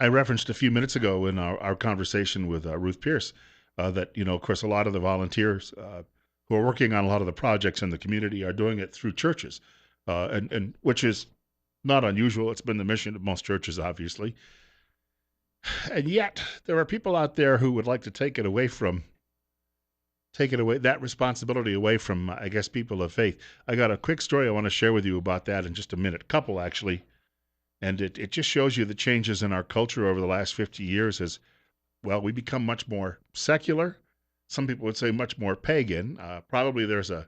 I referenced a few minutes ago in our conversation with Ruth Pierce that, of course, a lot of the volunteers who are working on a lot of the projects in the community are doing it through churches, and which is not unusual. It's been the mission of most churches, obviously. And yet, there are people out there who would like to take it away, that responsibility away from, I guess, people of faith. I got a quick story I want to share with you about that in just a minute. Couple, actually. And it just shows you the changes in our culture over the last 50 years as, well, we become much more secular. Some people would say much more pagan. Probably they're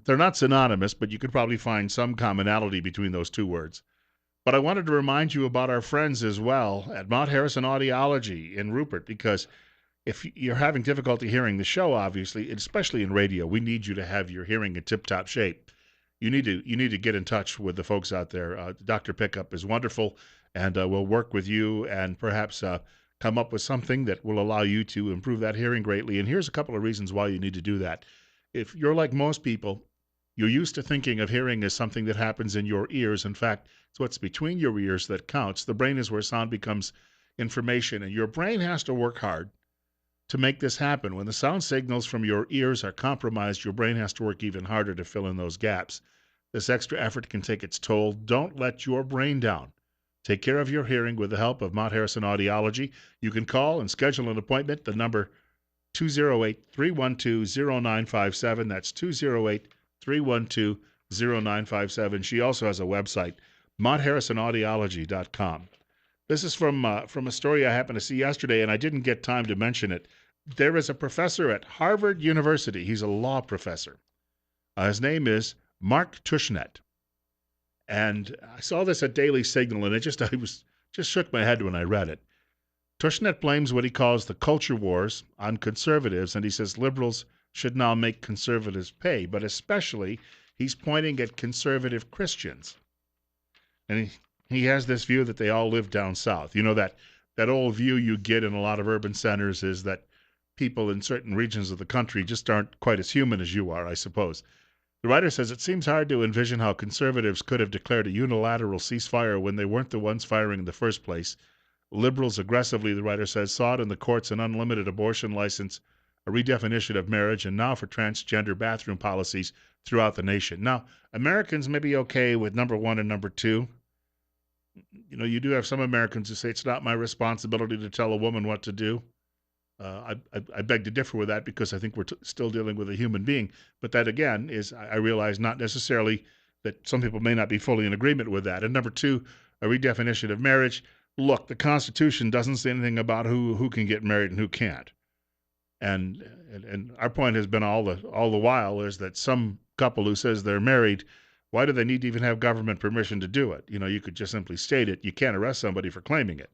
not synonymous, but you could probably find some commonality between those two words. But I wanted to remind you about our friends as well at Mount Harrison Audiology in Rupert, because if you're having difficulty hearing the show, obviously, especially in radio, we need you to have your hearing in tip-top shape. You need to get in touch with the folks out there. Dr. Pickup is wonderful, and we'll work with you and perhaps come up with something that will allow you to improve that hearing greatly. And here's a couple of reasons why you need to do that. If you're like most people, you're used to thinking of hearing as something that happens in your ears. In fact, it's what's between your ears that counts. The brain is where sound becomes information, and your brain has to work hard to make this happen. When the sound signals from your ears are compromised, your brain has to work even harder to fill in those gaps. This extra effort can take its toll. Don't let your brain down. Take care of your hearing with the help of Mount Harrison Audiology. You can call and schedule an appointment. The number 208-312-0957. That's 208-312-0957. She also has a website, montharrisonaudiology.com. This is from a story I happened to see yesterday, and I didn't get time to mention it. There is a professor at Harvard University. He's a law professor. His name is Mark Tushnet. And I saw this at Daily Signal, and I was just shook my head when I read it. Tushnet blames what he calls the culture wars on conservatives, and he says liberals should now make conservatives pay, but especially he's pointing at conservative Christians. And he has this view that they all live down south. You know, that old view you get in a lot of urban centers is that people in certain regions of the country just aren't quite as human as you are, I suppose. The writer says it seems hard to envision how conservatives could have declared a unilateral ceasefire when they weren't the ones firing in the first place. Liberals aggressively, the writer says, sought in the courts an unlimited abortion license, a redefinition of marriage, and now for transgender bathroom policies throughout the nation. Now, Americans may be okay with number one and number two. You know, you do have some Americans who say it's not my responsibility to tell a woman what to do. I beg to differ with that because I think we're still dealing with a human being. But that, again, is, I realize, not necessarily that some people may not be fully in agreement with that. And number two, a redefinition of marriage. Look, the Constitution doesn't say anything about who can get married and who can't. And our point has been all the while is that some couple who says they're married, why do they need to even have government permission to do it? You know, you could just simply state it. You can't arrest somebody for claiming it.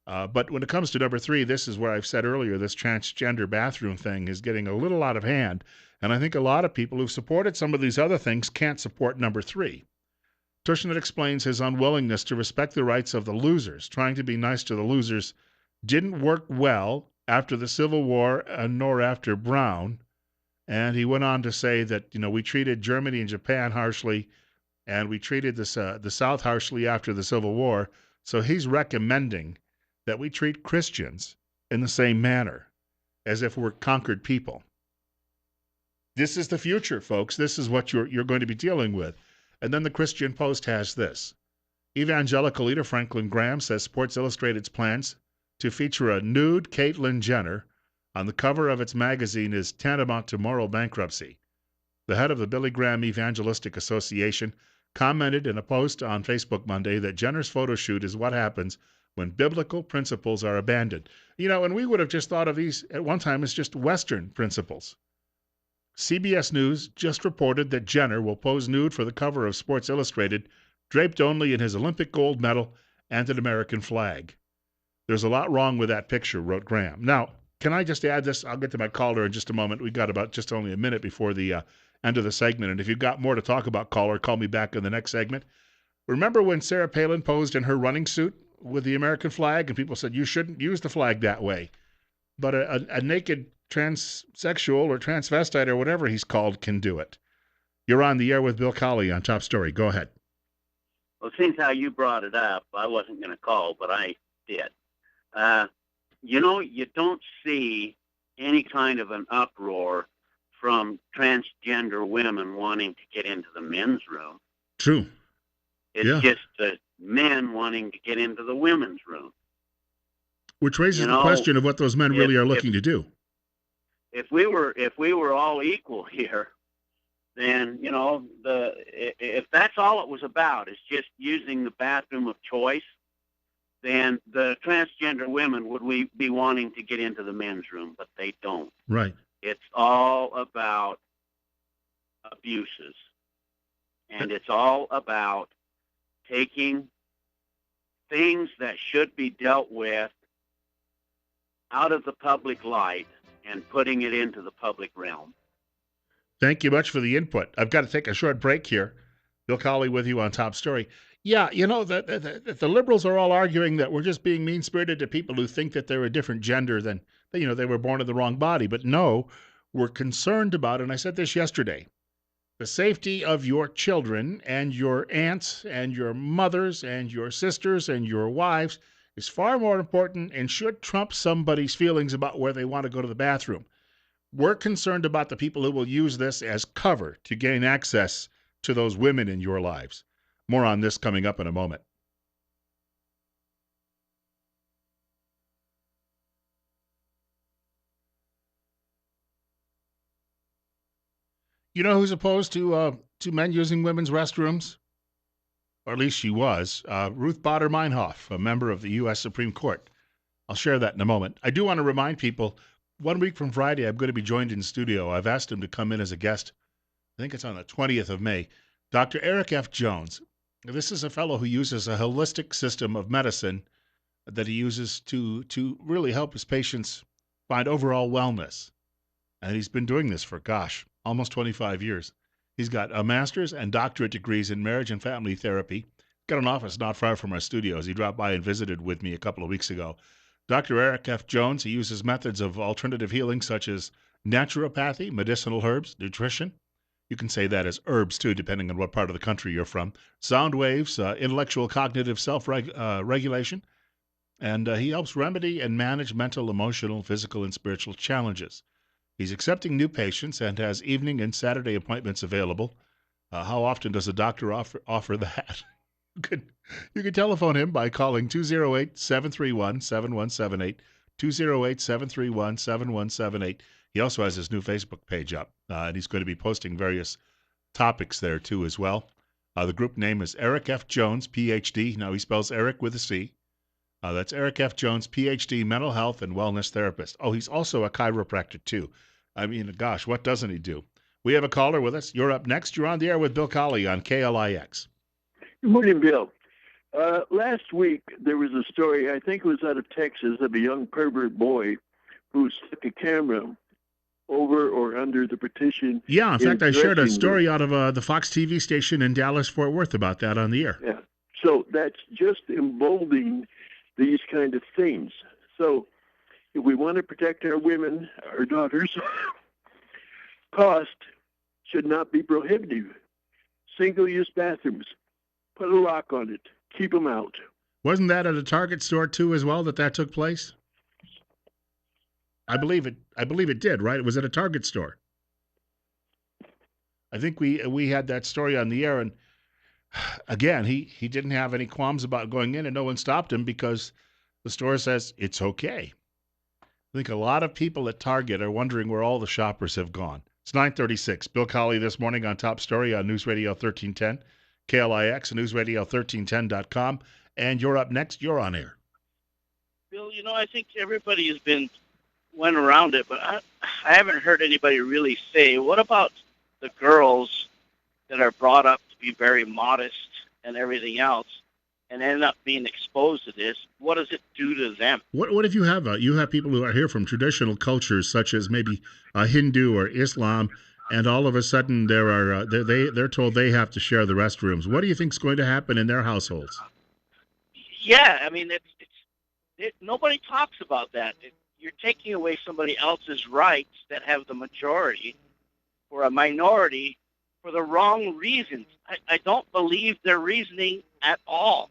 But when it comes to number three, this is where I've said earlier, this transgender bathroom thing is getting a little out of hand. And I think a lot of people who've supported some of these other things can't support number three. Tushnet explains his unwillingness to respect the rights of the losers. Trying to be nice to the losers didn't work well after the Civil War nor after Brown. And he went on to say that, we treated Germany and Japan harshly, and we treated the South harshly after the Civil War. So he's recommending that we treat Christians in the same manner, as if we're conquered people. This is the future, folks. This is what you're going to be dealing with. And then the Christian Post has this. Evangelical leader Franklin Graham says Sports Illustrated's plans to feature a nude Caitlyn Jenner on the cover of its magazine is tantamount to moral bankruptcy. The head of the Billy Graham Evangelistic Association commented in a post on Facebook Monday that Jenner's photo shoot is what happens when biblical principles are abandoned. And we would have just thought of these at one time as just Western principles. CBS News just reported that Jenner will pose nude for the cover of Sports Illustrated, draped only in his Olympic gold medal and an American flag. There's a lot wrong with that picture, wrote Graham. Now, can I just add this? I'll get to my caller in just a moment. We've got about just only a minute before the end of the segment. And if you've got more to talk about, caller, call me back in the next segment. Remember when Sarah Palin posed in her running suit with the American flag, and people said you shouldn't use the flag that way. But a naked transsexual or transvestite or whatever he's called can do it. You're on the air with Bill Colley on Top Story. Go ahead. Well, since how you brought it up, I wasn't going to call, but I did. You don't see any kind of an uproar from transgender women wanting to get into the men's room. True. It's Yeah. just the men wanting to get into the women's room. Which raises the question of what those men really are looking to do. If we were all equal here, then if that's all it was about is just using the bathroom of choice, then the transgender women would be wanting to get into the men's room, but they don't. Right. It's all about abuses, and it's all about taking things that should be dealt with out of the public light and putting it into the public realm. Thank you much for the input. I've got to take a short break here. Bill Colley with you on Top Story. Yeah, the liberals are all arguing that we're just being mean-spirited to people who think that they're a different gender than, they were born in the wrong body. But no, we're concerned about, and I said this yesterday, the safety of your children and your aunts and your mothers and your sisters and your wives is far more important and should trump somebody's feelings about where they want to go to the bathroom. We're concerned about the people who will use this as cover to gain access to those women in your lives. More on this coming up in a moment. You know who's opposed to men using women's restrooms? Or at least she was. Ruth Bader Meinhof, a member of the U.S. Supreme Court. I'll share that in a moment. I do want to remind people, 1 week from Friday, I'm going to be joined in studio. I've asked him to come in as a guest. I think it's on the 20th of May. Dr. Eric F. Jones. This is a fellow who uses a holistic system of medicine that he uses to really help his patients find overall wellness. And he's been doing this for, almost 25 years. He's got a master's and doctorate degrees in marriage and family therapy. Got an office not far from our studios. He dropped by and visited with me a couple of weeks ago. Dr. Eric F. Jones, he uses methods of alternative healing such as naturopathy, medicinal herbs, nutrition. You can say that as herbs, too, depending on what part of the country you're from. Sound waves, intellectual cognitive self-regulation. And he helps remedy and manage mental, emotional, physical, and spiritual challenges. He's accepting new patients and has evening and Saturday appointments available. How often does a doctor offer that? You can telephone him by calling 208-731-7178, 208-731-7178. He also has his new Facebook page up, and he's going to be posting various topics there, too, as well. The group name is Eric F. Jones, Ph.D. Now, he spells Eric with a C. That's Eric F. Jones, Ph.D., mental health and wellness therapist. Oh, he's also a chiropractor, too. I mean, what doesn't he do? We have a caller with us. You're up next. You're on the air with Bill Colley on KLIX. Good morning, Bill. Last week, there was a story, I think it was out of Texas, of a young pervert boy who stuck a camera over or under the partition. Yeah, in fact, I shared a story out of the Fox TV station in Dallas-Fort Worth about that on the air. Yeah, so that's just emboldening these kind of things. So if we want to protect our women, our daughters, cost should not be prohibitive. Single-use bathrooms, put a lock on it, keep them out. Wasn't that at a Target store too, as well, that took place? I believe it did, right? It was at a Target store. I think we had that story on the air, and again, he didn't have any qualms about going in, and no one stopped him because the store says it's okay. I think a lot of people at Target are wondering where all the shoppers have gone. It's 9:36. Bill Colley this morning on Top Story on News Radio 1310, KLIX, and newsradio1310.com. And you're up next. You're on air. Bill, I think everybody went around it, but I haven't heard anybody really say, what about the girls that are brought up to be very modest and everything else and end up being exposed to this? What does it do to them? What if you have people who are here from traditional cultures such as maybe Hindu or Islam, and all of a sudden they're told they have to share the restrooms? What do you think is going to happen in their households? Yeah, I mean, nobody talks about that. You're taking away somebody else's rights that have the majority for a minority for the wrong reasons. I don't believe their reasoning at all,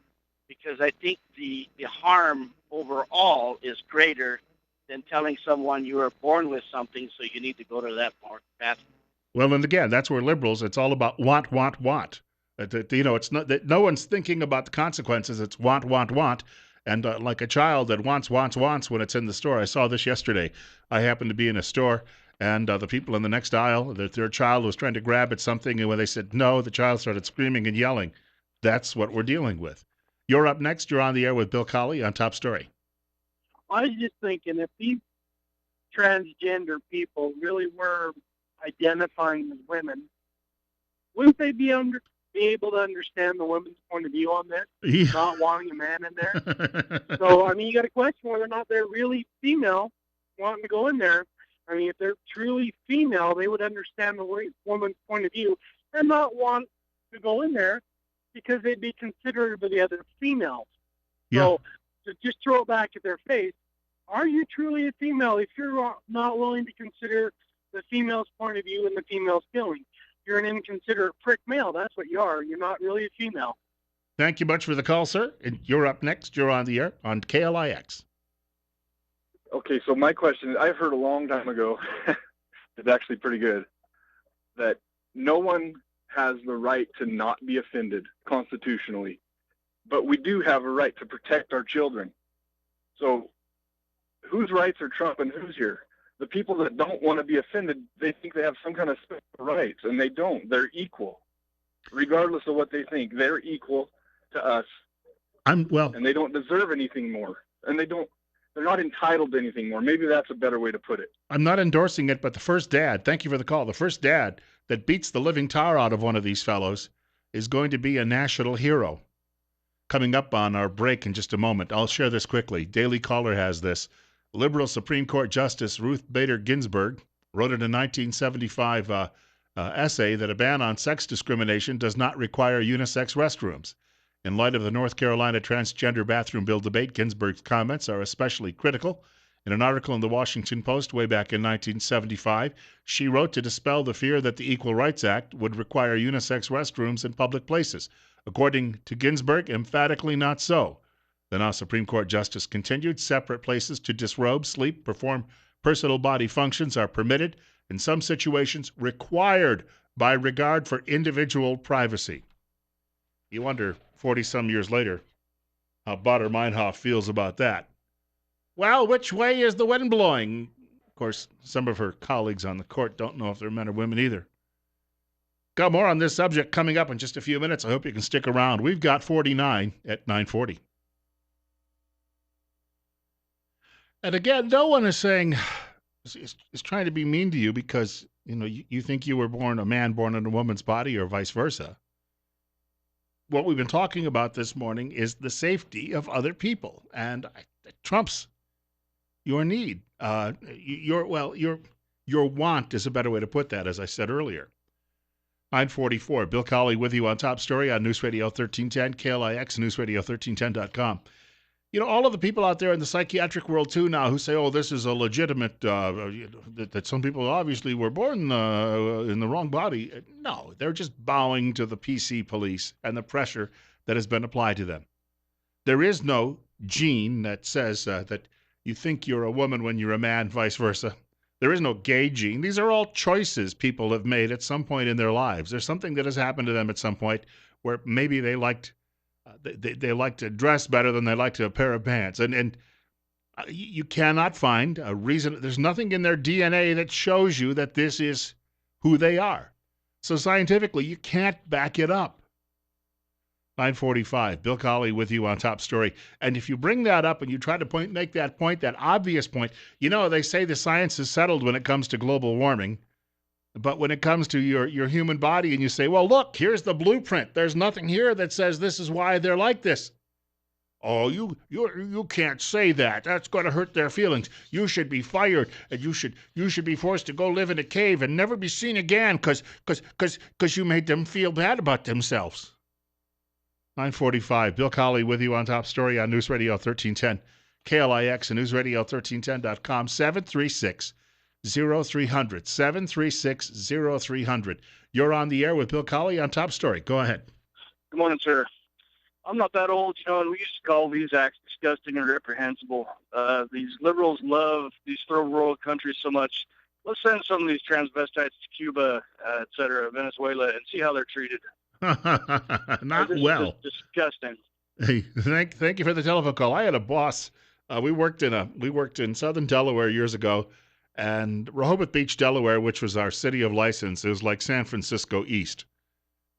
because I think the harm overall is greater than telling someone you were born with something, so you need to go to that bathroom. Well, and again, that's where liberals, it's all about want, want, want. It's not that no one's thinking about the consequences. It's want, want, want. And like a child that wants, wants, wants when it's in the store. I saw this yesterday. I happened to be in a store, and the people in the next aisle, their child was trying to grab at something, and when they said no, the child started screaming and yelling. That's what we're dealing with. You're up next. You're on the air with Bill Colley on Top Story. I was just thinking, if these transgender people really were identifying as women, wouldn't they be able to understand the women's point of view on this, Yeah. not wanting a man in there? So, I mean, you got to question whether or not they're really female wanting to go in there. I mean, if they're truly female, they would understand the woman's point of view and not want to go in there because they'd be considerate of the other females. Yeah. So, to just throw it back at their face, are you truly a female if you're not willing to consider the female's point of view and the female's feelings? You're an inconsiderate prick male. That's what you are. You're not really a female. Thank you much for the call, sir. And you're up next. You're on the air on KLIX. Okay, so my question, I've heard a long time ago, it's actually pretty good, that no one has the right to not be offended constitutionally, but we do have a right to protect our children. So whose rights are trumping whose here? The people that don't want to be offended, they think they have some kind of special rights, and they don't. They're equal. Regardless of what they think, they're equal to us. And they don't deserve anything more. And they're not entitled to anything more. Maybe that's a better way to put it. I'm not endorsing it, but the first dad, thank you for the call, the first dad that beats the living tar out of one of these fellows is going to be a national hero. Coming up on our break in just a moment, I'll share this quickly. Daily Caller has this. Liberal Supreme Court Justice Ruth Bader Ginsburg wrote in a 1975 essay that a ban on sex discrimination does not require unisex restrooms. In light of the North Carolina transgender bathroom bill debate, Ginsburg's comments are especially critical. In an article in the Washington Post way back in 1975, she wrote to dispel the fear that the Equal Rights Act would require unisex restrooms in public places. According to Ginsburg, emphatically not so. The now Supreme Court Justice continued, separate places to disrobe, sleep, perform personal body functions are permitted, in some situations required by regard for individual privacy. You wonder, 40-some years later, how Bader-Meinhof feels about that. Well, which way is the wind blowing? Of course, some of her colleagues on the court don't know if they're men or women either. Got more on this subject coming up in just a few minutes. I hope you can stick around. We've got 49 at 9:40. And again, no one is saying, is trying to be mean to you because, you think you were born a man born in a woman's body or vice versa. What we've been talking about this morning is the safety of other people, and it trumps your need. Your want is a better way to put that, as I said earlier. 9:44. Bill Colley with you on Top Story on News Radio 1310, KLIX, newsradio1310.com. All of the people out there in the psychiatric world, too, now who say, this is a legitimate, that some people obviously were born in the wrong body. No, they're just bowing to the PC police and the pressure that has been applied to them. There is no gene that says that you think you're a woman when you're a man, vice versa. There is no gay gene. These are all choices people have made at some point in their lives. There's something that has happened to them at some point where maybe they liked they like to dress better than they like to a pair of pants. And you cannot find a reason. There's nothing in their DNA that shows you that this is who they are. So scientifically, you can't back it up. 9:45. Bill Colley with you on Top Story. And if you bring that up and you try to make that point, that obvious point, they say the science is settled when it comes to global warming. But when it comes to your human body and you say, well, look, here's the blueprint. There's nothing here that says this is why they're like this. Oh, you can't say that. That's going to hurt their feelings. You should be fired, and you should be forced to go live in a cave and never be seen again because you made them feel bad about themselves. 9:45. Bill Colley with you on Top Story on News Radio 1310, KLIX and newsradio1310.com. 736-0300, 736-0300. You're on the air with Bill Colley on Top Story. Go ahead. Good morning, sir. I'm not that old, and we used to call these acts disgusting and reprehensible. These liberals love these third world countries so much. Let's send some of these transvestites to Cuba, et cetera, Venezuela, and see how they're treated. Not This well. is just disgusting. Hey, thank you for the telephone call. I had a boss. We worked in Southern Delaware years ago, and Rehoboth Beach, Delaware, which was our city of license, is like San Francisco East.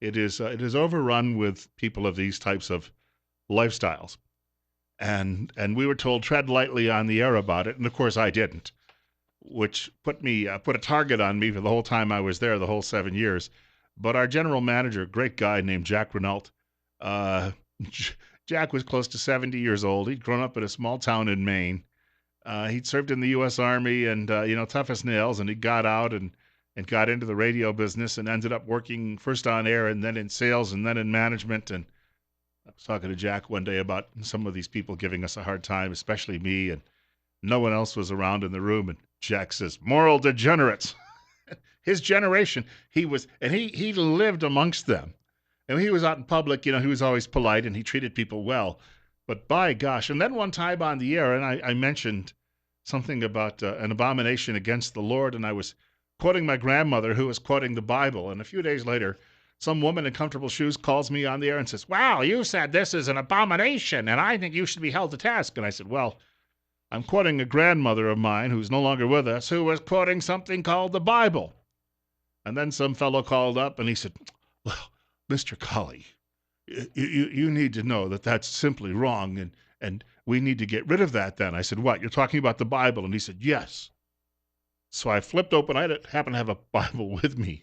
It is overrun with people of these types of lifestyles, and we were told tread lightly on the air about it, and of course I didn't, which put a target on me for the whole time I was there, the whole 7 years. But our general manager, great guy named Jack Renault, Jack was close to 70 years old. He'd grown up in a small town in Maine. He'd served in the U.S. Army and, tough as nails, and he got out and got into the radio business and ended up working first on air and then in sales and then in management. And I was talking to Jack one day about some of these people giving us a hard time, especially me, and no one else was around in the room. And Jack says, moral degenerates. His generation, he lived amongst them. And when he was out in public, he was always polite and he treated people well. But by gosh, and then one time on the air, and I mentioned something about an abomination against the Lord, and I was quoting my grandmother who was quoting the Bible. And a few days later, some woman in comfortable shoes calls me on the air and says, wow, you said this is an abomination, and I think you should be held to task. And I said, well, I'm quoting a grandmother of mine who's no longer with us, who was quoting something called the Bible. And then some fellow called up and he said, well, Mr. Colley, you need to know that that's simply wrong, and we need to get rid of that then. I said, what, you're talking about the Bible? And he said, yes. So I flipped open, I happen to have a Bible with me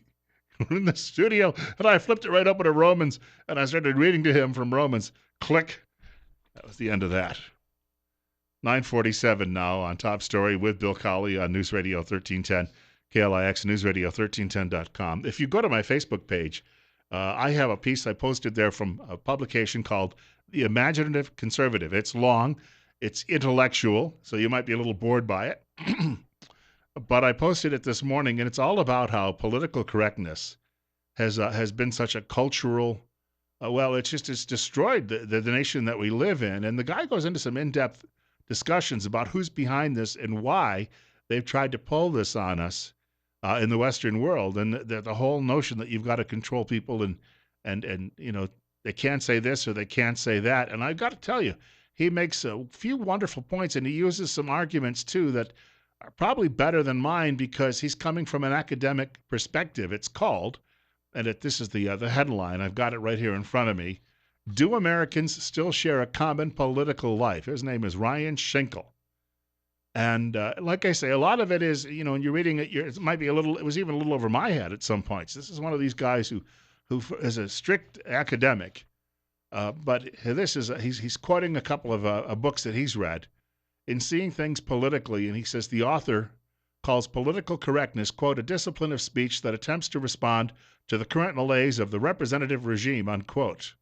in the studio, and I flipped it right open to Romans, and I started reading to him from Romans. Click. That was the end of that. 9:47 now on Top Story with Bill Colley on News Radio 1310, KLIX, newsradio1310.com. If you go to my Facebook page, I have a piece I posted there from a publication called The Imaginative Conservative. It's long, it's intellectual, so you might be a little bored by it. But I posted it this morning, and it's all about how political correctness has been such a cultural, it's destroyed the nation that we live in. And the guy goes into some in-depth discussions about who's behind this and why they've tried to pull this on us in the Western world, and the whole notion that you've got to control people and they can't say this or they can't say that. And I've got to tell you, he makes a few wonderful points, and he uses some arguments too that are probably better than mine because he's coming from an academic perspective. It's called, and this is the headline. I've got it right here in front of me. Do Americans still share a common political life? His name is Ryan Schinkel. And like I say, a lot of it is, when you're reading it, it might be it was even a little over my head at some points. This is one of these guys who is a strict academic, but this is he's quoting a couple of books that he's read in seeing things politically, and he says the author calls political correctness, quote, a discipline of speech that attempts to respond to the current malaise of the representative regime, unquote.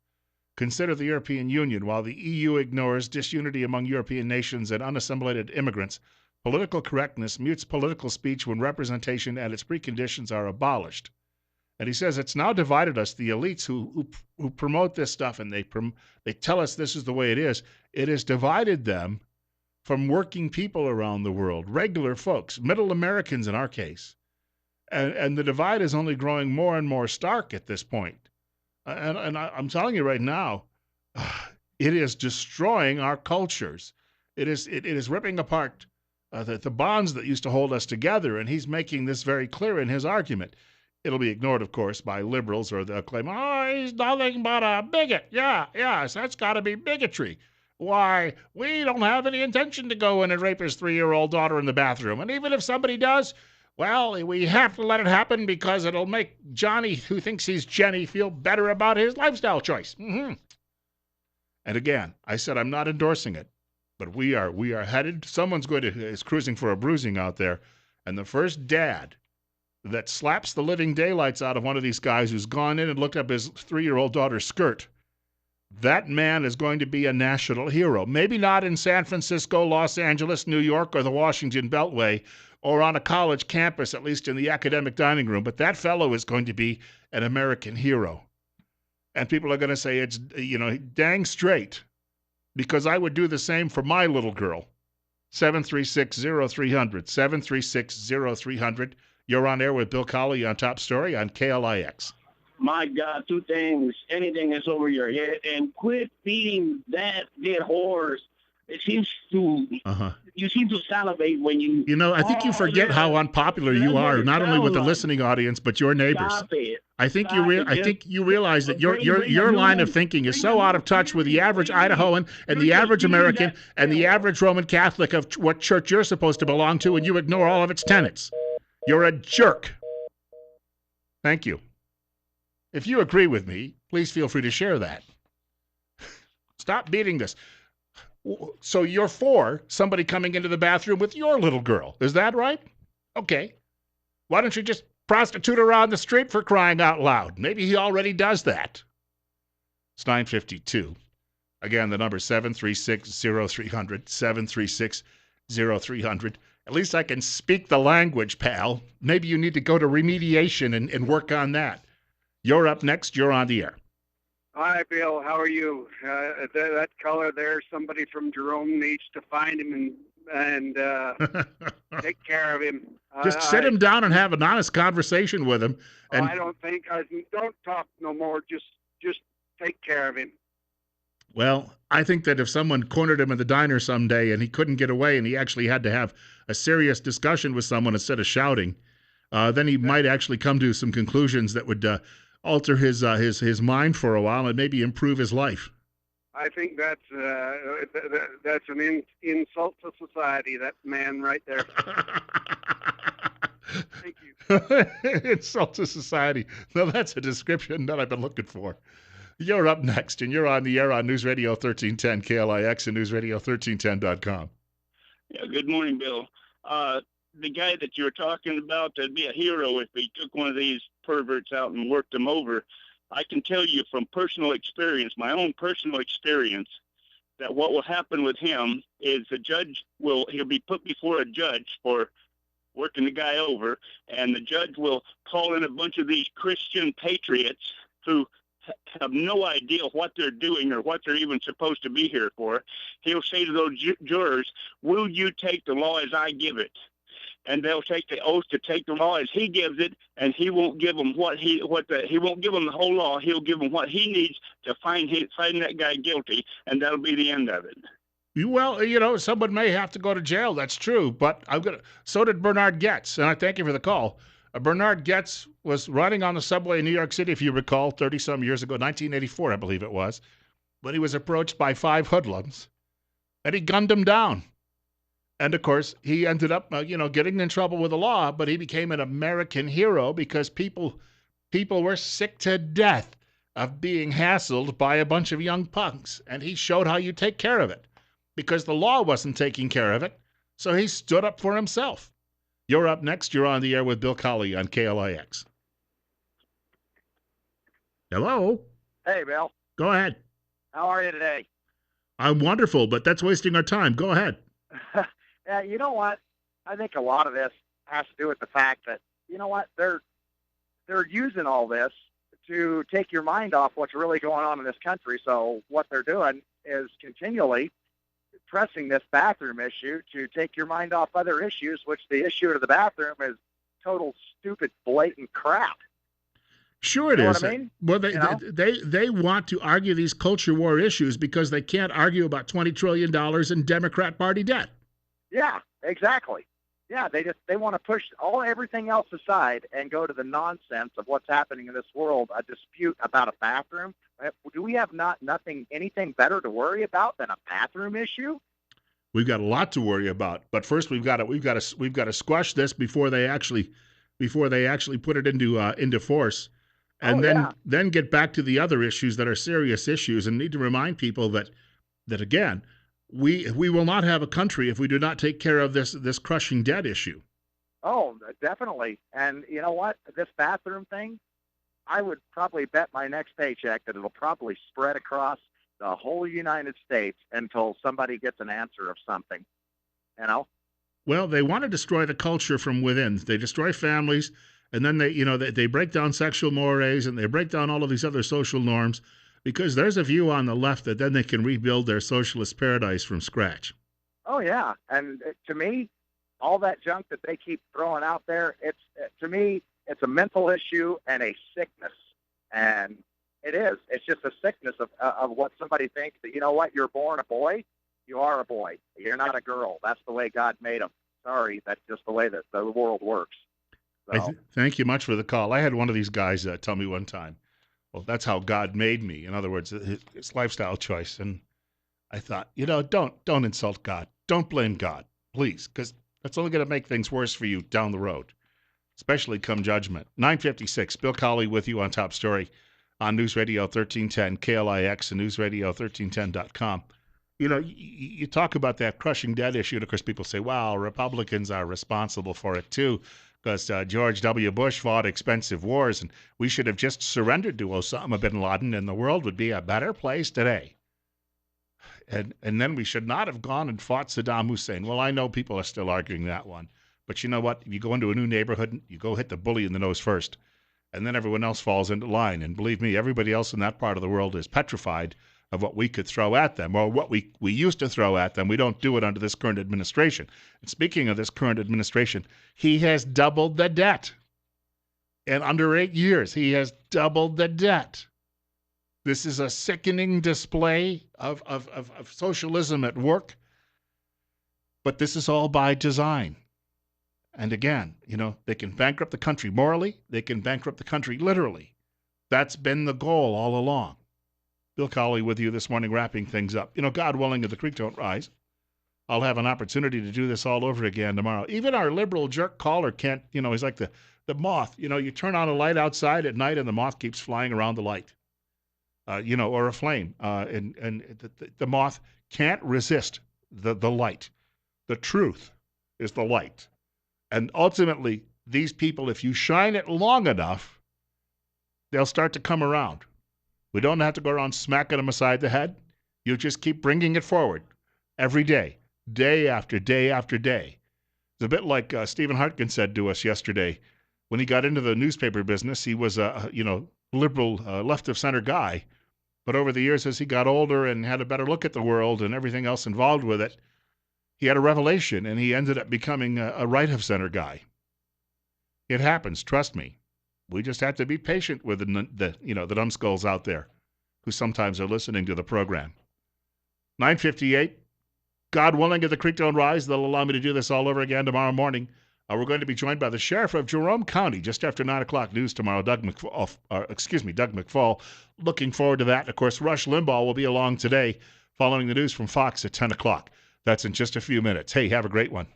Consider the European Union. While the EU ignores disunity among European nations and unassimilated immigrants, political correctness mutes political speech when representation and its preconditions are abolished. And he says it's now divided us, the elites who promote this stuff, and they tell us this is the way it is. It has divided them from working people around the world, regular folks, middle Americans in our case. And the divide is only growing more and more stark at this point. And I'm telling you right now, it is destroying our cultures. It is ripping apart the bonds that used to hold us together, and he's making this very clear in his argument. It'll be ignored, of course, by liberals, or they'll claim, oh, he's nothing but a bigot. Yes, that's got to be bigotry. Why, we don't have any intention to go in and rape his 3-year-old daughter in the bathroom. And even if somebody does, well, we have to let it happen because it'll make Johnny, who thinks he's Jenny, feel better about his lifestyle choice. Mm-hmm. And again, I said I'm not endorsing it, but we are headed. Someone's is cruising for a bruising out there, and the first dad that slaps the living daylights out of one of these guys who's gone in and looked up his 3-year-old daughter's skirt, that man is going to be a national hero. Maybe not in San Francisco, Los Angeles, New York, or the Washington Beltway, or on a college campus, at least in the academic dining room, but that fellow is going to be an American hero. And people are going to say it's, dang straight, because I would do the same for my little girl. 736-0300, 736-0300. You're on air with Bill Colley on Top Story on KLIX. My God, two things. Anything that's over your head, and quit feeding that dead horse. It seems to you seem to salivate when you. I think you forget how unpopular you are, not only with the listening audience but your neighbors. Stop it. I think you realize that your line of thinking is so out of touch with the average Idahoan and the average American and the average Roman Catholic of what church you're supposed to belong to, and you ignore all of its tenets. You're a jerk. Thank you. If you agree with me, please feel free to share that. Stop beating this. So you're for somebody coming into the bathroom with your little girl. Is that right? Okay. Why don't you just prostitute her on the street, for crying out loud? Maybe he already does that. It's 9:52. Again, the number 736-0300, 736-0300. At least I can speak the language, pal. Maybe you need to go to remediation and work on that. You're up next. You're on the air. Hi, Bill. How are you? That color there, somebody from Jerome needs to find him and take care of him. Just sit him down and have an honest conversation with him. And I don't talk no more. Just take care of him. Well, I think that if someone cornered him in the diner someday and he couldn't get away and he actually had to have a serious discussion with someone instead of shouting, then he might actually come to some conclusions that would alter his mind for a while and maybe improve his life. I think that's an insult to society. That man right there. Thank you. Insult to society. No, that's a description that I've been looking for. You're up next, and you're on the air on News Radio 1310 KLIX and newsradio1310.com. Yeah, good morning, Bill. The guy that you were talking about, that'd be a hero if he took one of these perverts out and worked them over. I can tell you from personal experience, my own personal experience, that what will happen with him is he'll be put before a judge for working the guy over, and the judge will call in a bunch of these Christian patriots who have no idea what they're doing or what they're even supposed to be here for. He'll say to those jurors, "Will you take the law as I give it?" And they'll take the oath to take the law as he gives it, and he won't give them he won't give them the whole law. He'll give them what he needs to find that guy guilty, and that'll be the end of it. Well, someone may have to go to jail. That's true, but so did Bernard Goetz, and I thank you for the call. Bernard Goetz was riding on the subway in New York City, if you recall, 30-some years ago, 1984, I believe it was, but he was approached by 5 hoodlums, and he gunned them down. And, of course, he ended up, getting in trouble with the law, but he became an American hero because people were sick to death of being hassled by a bunch of young punks, and he showed how you take care of it because the law wasn't taking care of it, so he stood up for himself. You're up next. You're on the air with Bill Colley on KLIX. Hello? Hey, Bill. Go ahead. How are you today? I'm wonderful, but that's wasting our time. Go ahead. Yeah, you know what? I think a lot of this has to do with the fact that, they're using all this to take your mind off what's really going on in this country. So what they're doing is continually pressing this bathroom issue to take your mind off other issues, which the issue of the bathroom is total stupid, blatant crap. Sure it is. What I mean? Well, they want to argue these culture war issues because they can't argue about $20 trillion in Democrat Party debt. Yeah, exactly. Yeah, they want to push everything else aside and go to the nonsense of what's happening in this world. A dispute about a bathroom. Do we have anything better to worry about than a bathroom issue? We've got a lot to worry about, but first we've got to squash this before they actually put it into force, and then get back to the other issues that are serious issues, and need to remind people that again. We will not have a country if we do not take care of this crushing debt issue. Oh, definitely. And you know what? This bathroom thing, I would probably bet my next paycheck that it'll probably spread across the whole United States until somebody gets an answer of something. Well, they want to destroy the culture from within. They destroy families, And then they break down sexual mores and they break down all of these other social norms because there's a view on the left that then they can rebuild their socialist paradise from scratch. Oh yeah, and to me, all that junk that they keep throwing out there, to me, it's a mental issue and a sickness, and it is. It's just a sickness of what somebody thinks that, you know what, you're born a boy, you are a boy. You're not a girl. That's the way God made them. Sorry, that's just the way that the world works. So. Thank you much for the call. I had one of these guys tell me one time, well, that's how God made me. In other words, his lifestyle choice. And I thought, don't insult God. Don't blame God, please, because that's only going to make things worse for you down the road, especially come judgment. 9:56, Bill Colley with you on Top Story on News Radio 1310, KLIX, and newsradio1310.com. You talk about that crushing debt issue, and of course people say, well, Republicans are responsible for it too, because George W. Bush fought expensive wars, and we should have just surrendered to Osama bin Laden, and the world would be a better place today. And then we should not have gone and fought Saddam Hussein. Well, I know people are still arguing that one. But you know what? If you go into a new neighborhood, you go hit the bully in the nose first. And then everyone else falls into line. And believe me, everybody else in that part of the world is petrified of what we could throw at them, or what we used to throw at them. We don't do it under this current administration. And speaking of this current administration, he has doubled the debt. And under 8 years, he has doubled the debt. This is a sickening display of socialism at work. But this is all by design. And again, they can bankrupt the country morally. They can bankrupt the country literally. That's been the goal all along. Bill Colley with you this morning, wrapping things up. God willing, if the creek don't rise, I'll have an opportunity to do this all over again tomorrow. Even our liberal jerk caller can't, he's like the moth. You turn on a light outside at night and the moth keeps flying around the light. Or a flame. And the moth can't resist the light. The truth is the light. And ultimately, these people, if you shine it long enough, they'll start to come around. We don't have to go around smacking them aside the head. You just keep bringing it forward every day, day after day after day. It's a bit like Stephen Hartkin said to us yesterday. When he got into the newspaper business, he was a liberal, left-of-center guy. But over the years, as he got older and had a better look at the world and everything else involved with it, he had a revelation, and he ended up becoming a right-of-center guy. It happens, trust me. We just have to be patient with the numbskulls out there who sometimes are listening to the program. 9:58. God willing, if the creek don't rise, they'll allow me to do this all over again tomorrow morning. We're going to be joined by the sheriff of Jerome County just after 9 o'clock news tomorrow, Doug McFall. Looking forward to that. And of course, Rush Limbaugh will be along today following the news from Fox at 10 o'clock. That's in just a few minutes. Hey, have a great one.